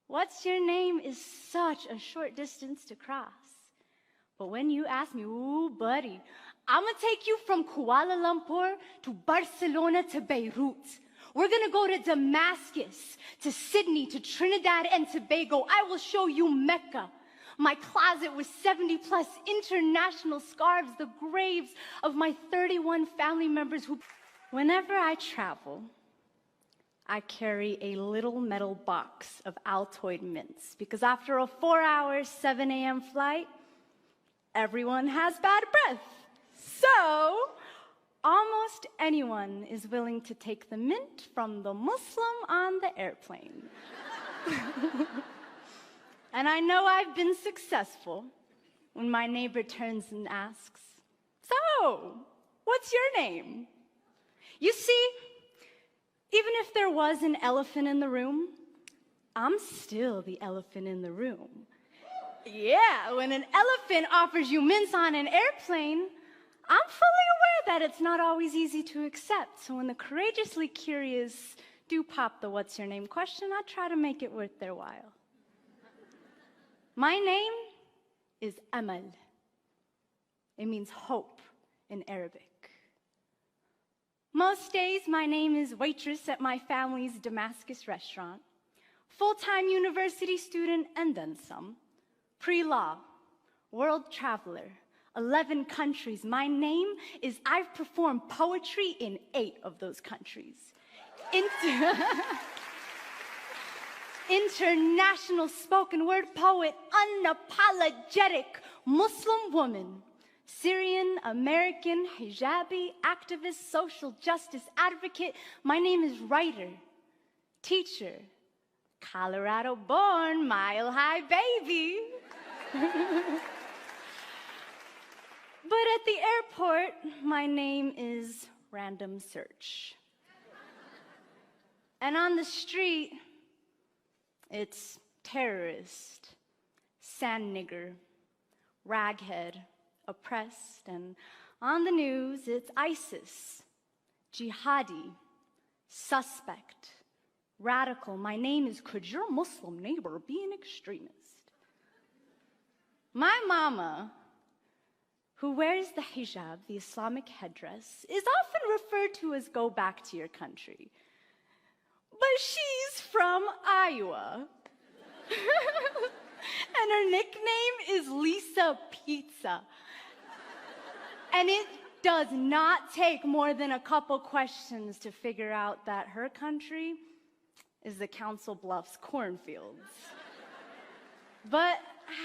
What's your name is such a short distance to cross. But when you ask me, ooh, buddy, I'm gonna take you from Kuala Lumpur to Barcelona to Beirut. We're gonna go to Damascus, to Sydney, to Trinidad and Tobago. I will show you Mecca. My closet with 70 plus international scarves, the graves of my 31 family members who... Whenever I travel, I carry a little metal box of Altoid mints because after a 4-hour, 7 a.m. flight, everyone has bad breath. So, almost anyone is willing to take the mint from the Muslim on the airplane. And I know I've been successful when my neighbor turns and asks, "So, what's your name?" You see, even if there was an elephant in the room, I'm still the elephant in the room. Yeah, when an elephant offers you mints on an airplane, I'm fully aware that it's not always easy to accept. So when the courageously curious do pop the "what's your name" question, I try to make it worth their while. My name is Amal. It means hope in Arabic. Most days, my name is waitress at my family's Damascus restaurant, full-time university student and then some, pre-law, world traveler, 11 countries. My name is I've performed poetry in 8 of those countries. International spoken word poet, unapologetic Muslim woman, Syrian, American, hijabi, activist, social justice advocate. My name is writer, teacher, Colorado born, mile high baby. But at the airport, my name is random search. And on the street, it's terrorist, sand nigger, raghead, oppressed, and on the news, it's ISIS, jihadi, suspect, radical. My name is, could your Muslim neighbor be an extremist? My mama, who wears the hijab, the Islamic headdress, is often referred to as "go back to your country." But she's from Iowa. And her nickname is Lisa Pizza. And it does not take more than a couple questions to figure out that her country is the Council Bluffs cornfields. But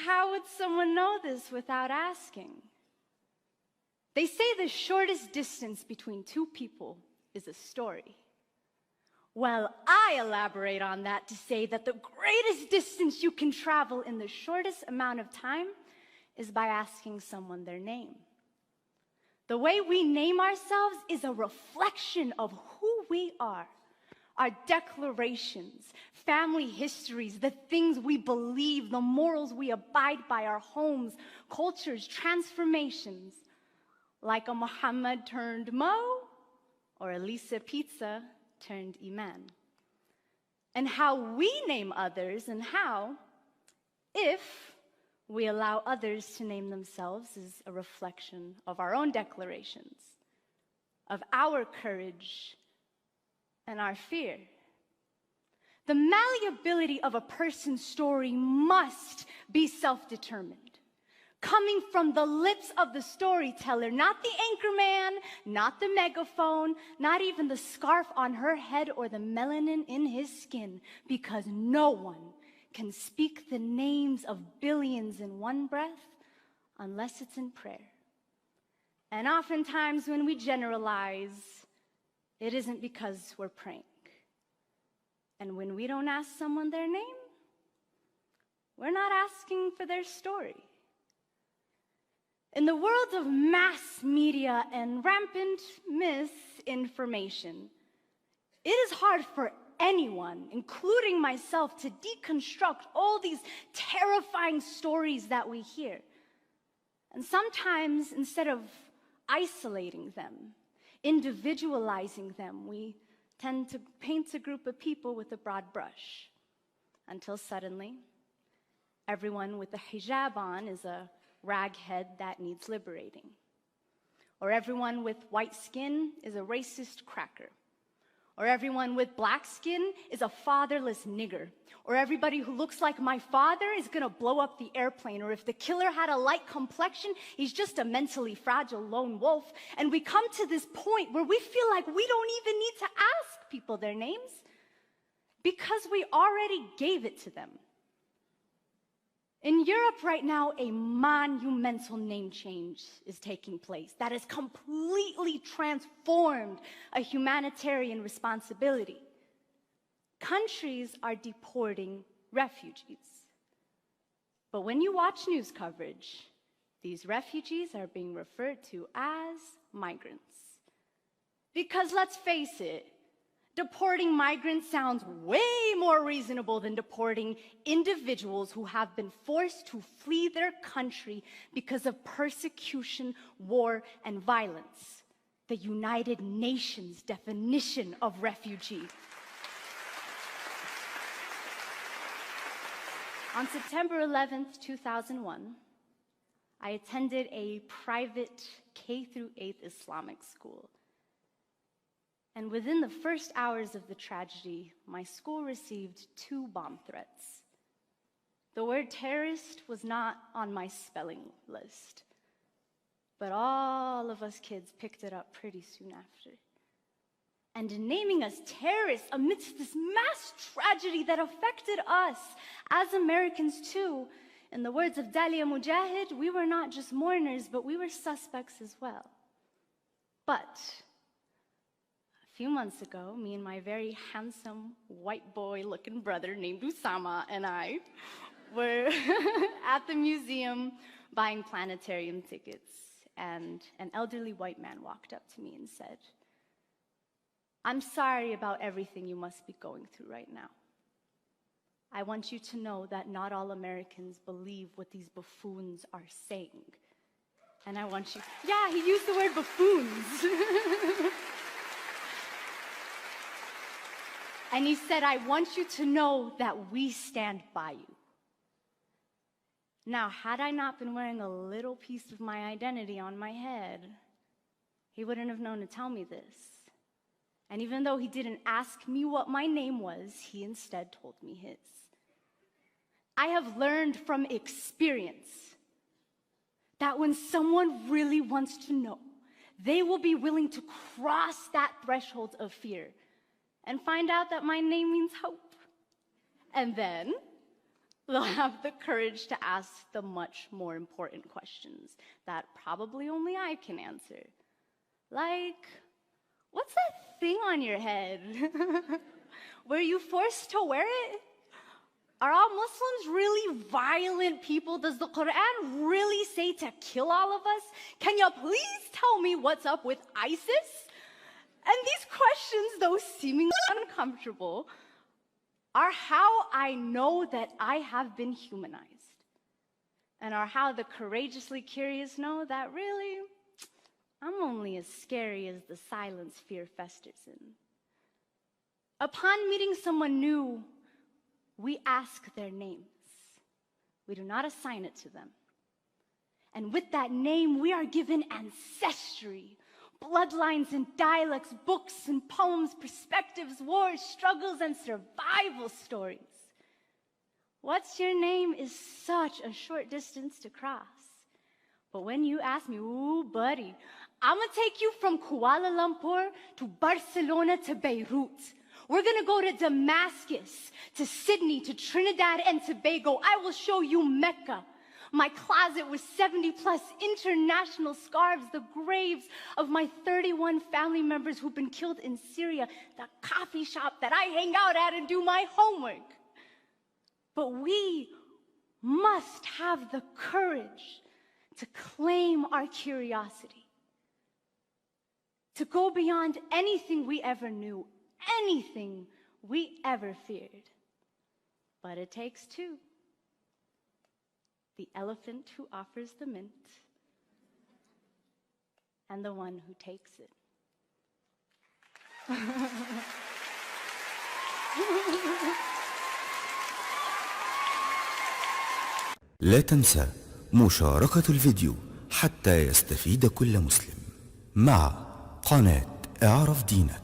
how would someone know this without asking? They say the shortest distance between two people is a story. Well, I elaborate on that to say that the greatest distance you can travel in the shortest amount of time is by asking someone their name. The way we name ourselves is a reflection of who we are. Our declarations, family histories, the things we believe, the morals we abide by, our homes, cultures, transformations. Like a Muhammad turned Mo, or a Lisa Pizza turned Iman. And how we name others and how, if we allow others to name themselves, is a reflection of our own declarations, of our courage and our fear. The malleability of a person's story must be self-determined, coming from the lips of the storyteller, not the anchorman, not the megaphone, not even the scarf on her head or the melanin in his skin, because no one can speak the names of billions in one breath unless it's in prayer. And oftentimes when we generalize, it isn't because we're praying. And when we don't ask someone their name, we're not asking for their story. In the world of mass media and rampant misinformation, it is hard for anyone, including myself, to deconstruct all these terrifying stories that we hear. And sometimes, instead of isolating them, individualizing them, we tend to paint a group of people with a broad brush. until suddenly, everyone with a hijab on is a raghead that needs liberating. Or everyone with white skin is a racist cracker. Or everyone with black skin is a fatherless nigger. Or everybody who looks like my father is gonna blow up the airplane. Or if the killer had a light complexion, he's just a mentally fragile lone wolf. And we come to this point where we feel like we don't even need to ask people their names because we already gave it to them. In Europe right now, a monumental name change is taking place that has completely transformed a humanitarian responsibility. Countries are deporting refugees. But when you watch news coverage, these refugees are being referred to as migrants. Because let's face it, deporting migrants sounds way more reasonable than deporting individuals who have been forced to flee their country because of persecution, war, and violence. The United Nations definition of refugee. On September 11th, 2001, I attended a private K-8 Islamic school. And within the first hours of the tragedy, my school received 2 bomb threats. The word terrorist was not on my spelling list, but all of us kids picked it up pretty soon after. And in naming us terrorists amidst this mass tragedy that affected us as Americans too, in the words of Dalia Mujahid, we were not just mourners, but we were suspects as well. But a few months ago, me and my very handsome white boy-looking brother named Usama and I were at the museum buying planetarium tickets, and an elderly white man walked up to me and said, "I'm sorry about everything you must be going through right now. I want you to know that not all Americans believe what these buffoons are saying. And I want you..." Yeah, he used the word buffoons. And he said, "I want you to know that we stand by you." Now, had I not been wearing a little piece of my identity on my head, he wouldn't have known to tell me this. And even though he didn't ask me what my name was, he instead told me his. I have learned from experience that when someone really wants to know, they will be willing to cross that threshold of fear and find out that my name means hope. And then they'll have the courage to ask the much more important questions that probably only I can answer. Like, what's that thing on your head? Were you forced to wear it? Are all Muslims really violent people? Does the Quran really say to kill all of us? Can you please tell me what's up with ISIS? And these questions, though seemingly uncomfortable, are how I know that I have been humanized, and are how the courageously curious know that really, I'm only as scary as the silence fear festers in. Upon meeting someone new, we ask their names. We do not assign it to them. And with that name, we are given ancestry, bloodlines and dialects, books and poems, perspectives, wars, struggles, and survival stories. What's your name is such a short distance to cross. But when you ask me, ooh, buddy, I'm gonna take you from Kuala Lumpur to Barcelona to Beirut. We're gonna go to Damascus, to Sydney, to Trinidad and Tobago. I will show you Mecca. My closet with 70+ international scarves, the graves of my 31 family members who've been killed in Syria, the coffee shop that I hang out at and do my homework. But we must have the courage to claim our curiosity, to go beyond anything we ever knew, anything we ever feared. But it takes 2. The elephant who offers the mint, and the one who takes it. لا تنسى مشاركة الفيديو حتى يستفيد كل مسلم مع قناة اعرف دينك.